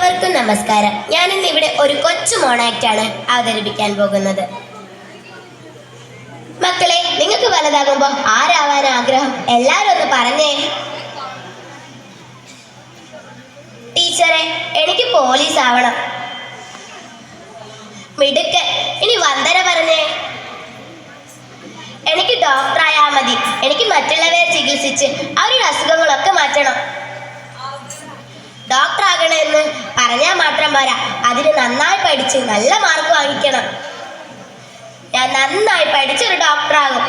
എല്ലാവർക്കും നമസ്കാരം. ഞാനിന്ന് ഇവിടെ ഒരു കൊച്ചു മോണാക്റ്റാണ് അവതരിപ്പിക്കാൻ പോകുന്നത്. മക്കളെ, നിങ്ങൾക്ക് വലുതാകുമ്പോൾ ആരാവാൻ ആഗ്രഹം? എല്ലാവരും ഒന്ന് പറഞ്ഞേ. ടീച്ചറെ, എനിക്ക് പോലീസ് ആവണം. മിടുക്കൻ. ഇനി വന്ദന പറഞ്ഞേ. എനിക്ക് ഡോക്ടറായാൽ മതി. എനിക്ക് മറ്റുള്ളവരെ ചികിത്സിച്ച് അവരുടെ അസുഖങ്ങളൊക്കെ മാറ്റണം. ഡോക്ടർ ആകണമെന്ന് പറഞ്ഞാൽ മാത്രം പോരാ, അതിന് നന്നായി പഠിച്ച് നല്ല മാർക്ക് വാങ്ങിക്കണം. ഞാൻ നന്നായി പഠിച്ചൊരു ഡോക്ടറാകും.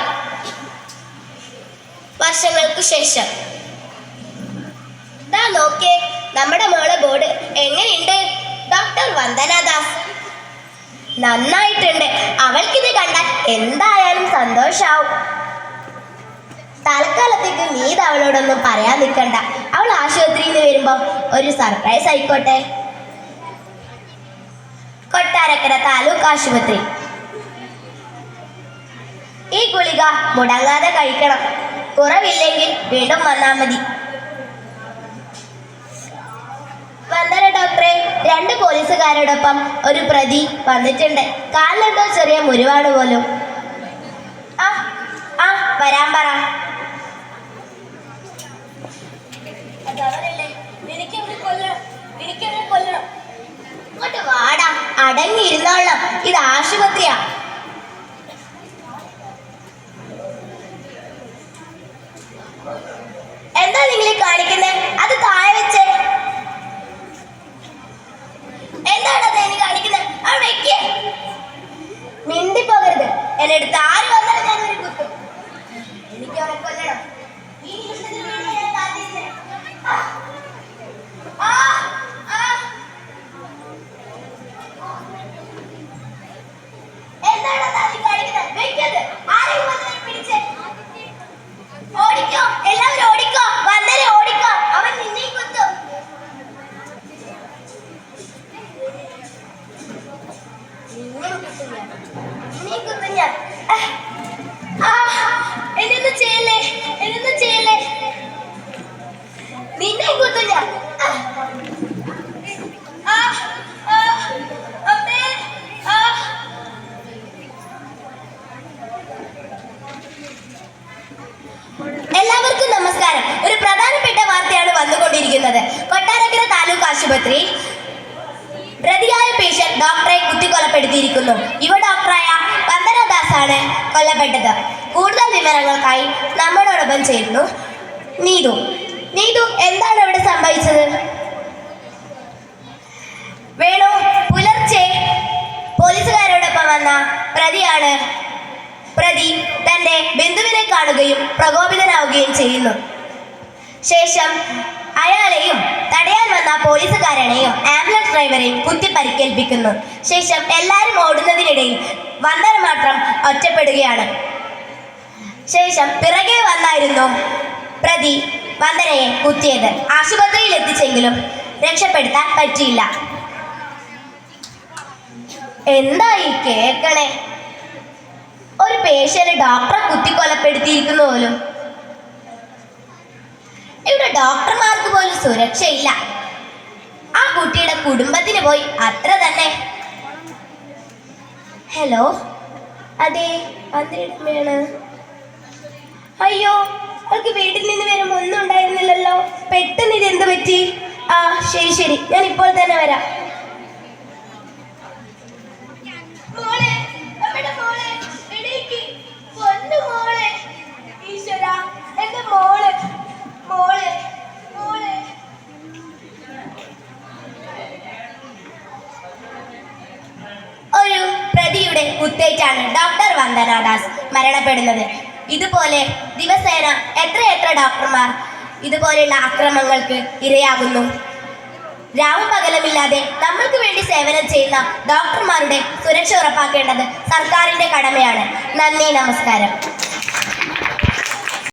വർഷങ്ങൾക്ക് ശേഷം ദാ നോക്കേ, നമ്മുടെ മോളെ ബോർഡ് എങ്ങനെയുണ്ട്? ഡോക്ടർ വന്ദന ദാസ്. നന്നായിട്ടുണ്ട്. അവൾക്കിത് കണ്ടാൽ എന്തായാലും സന്തോഷാവും. തൽക്കാലത്തേക്ക് നീ ഇത് അവളോടൊന്നും പറയാൻ നിൽക്കണ്ട. അവൾ ആശുപത്രിയിൽ നിന്ന് വരുമ്പോ ഒരു സർപ്രൈസ് ആയിക്കോട്ടെ. കൊട്ടാരക്കര താലൂക്ക് ആശുപത്രി. ഈ ഗുളിക മുടങ്ങാതെ കഴിക്കണം. കുറവില്ലെങ്കിൽ വീണ്ടും വന്നാൽ മതി. വന്ദന ഡോക്ടറെ, 2 പോലീസുകാരോടൊപ്പം ഒരു പ്രതി വന്നിട്ടുണ്ട്. കാലിലെന്തോ ചെറിയ മുറിവാണ് പോലും. വരാൻ പറ. ഇങ്ങോട്ട് വാടാ. അടങ്ങിയിരുന്നോളാം. ഇത് ആശുപത്രിയാ. എന്താ നിങ്ങൾ കാണിക്കുന്നേ? അത് താഴെ വെച്ചേ. എന്താണത് എനിക്ക് കാണിക്കുന്നത്? അവിടെ വെക്കേ. മിണ്ടി പോകരുത്. എന്നെ അടുത്ത് ആര് വന്നാലും ഞാൻ ഒരു കുത്തും. എനിക്ക് അവനെ കൊല്ലണം. ഈ നിമിഷത്തിൽ വേണ്ടി ഞാൻ കാത്തിരുന്നേ. എല്ലാവർക്കും നമസ്കാരം. ഒരു പ്രധാനപ്പെട്ട വാർത്തയാണ് വന്നുകൊണ്ടിരിക്കുന്നത്. കൊട്ടാരക്കര താലൂക്ക് ആശുപത്രി പ്രതിയായ പേഷ്യന്റ് ഡോക്ടറെ കുത്തിക്കൊലപ്പെടുത്തിയിരിക്കുന്നു. യുവ ഡോക്ടറായ വന്ദന ദാസ് ആണ് കൊല്ലപ്പെട്ടത്. കൂടുതൽ വിവരങ്ങൾക്കായി നമ്മളോടൊപ്പം ചേരുന്നു നീതു. നീതു, എന്താണ് ഇവിടെ സംഭവിച്ചത്? വേണു, പുലർച്ചെ പോലീസുകാരോടൊപ്പം വന്ന പ്രതിയാണ്. പ്രതി തന്റെ ബന്ധുവിനെ കാണുകയും പ്രകോപിതനാവുകയും ചെയ്യുന്നു. ശേഷം അയാളെയും തടയാൻ വന്ന പോലീസുകാരനെയും ആംബുലൻസ് ഡ്രൈവറെയും കുത്തി പരിക്കേൽപ്പിക്കുന്നു. ശേഷം എല്ലാവരും ഓടുന്നതിനിടയിൽ വന്ദന മാത്രം ഒറ്റപ്പെടുകയാണ്. ശേഷം പിറകെ വന്നായിരുന്നു പ്രതി വന്ദനയെ കുത്തിയത്. ആശുപത്രിയിൽ എത്തിച്ചെങ്കിലും രക്ഷപ്പെടുത്താൻ പറ്റിയില്ല. എന്തായി കേൾക്കണേ? ഒരു പേഷ്യന്റ് ഡോക്ടറെ കുത്തിക്കൊലപ്പെടുത്തിയിരിക്കുന്നു പോലും. ഇവിടെ ഡോക്ടർമാർക്ക് പോലും സുരക്ഷയില്ല. ആ കുട്ടിയുടെ കുടുംബത്തിന് പോയി അത്ര തന്നെ. ഹലോ, അതെ, അന്തരിടമ്മയാണ്. അയ്യോ, അവൾക്ക് വീട്ടിൽ നിന്ന് വരുമ്പോൾ ഒന്നും ഉണ്ടായിരുന്നില്ലല്ലോ. പെട്ടെന്ന് ഇതെന്ത് പറ്റി? ശരി ശരി, ഞാൻ ഇപ്പോൾ തന്നെ വരാം. ഒരു പ്രതിയുടെ കുത്തേറ്റാണ് ഡോക്ടർ വന്ദന ദാസ് മരണപ്പെടുന്നത്. ഇതുപോലെ ദിവസേന എത്ര ഡോക്ടർമാർ ഇതുപോലെയുള്ള ആക്രമണങ്ങൾക്ക് ഇരയാകുന്നു. രാവും പകലുമില്ലാതെ നമ്മൾക്ക് വേണ്ടി സേവനം ചെയ്യുന്ന ഡോക്ടർമാരുടെ സുരക്ഷ ഉറപ്പാക്കേണ്ടത് സർക്കാരിന്റെ കടമയാണ്. നന്ദി, നമസ്കാരം.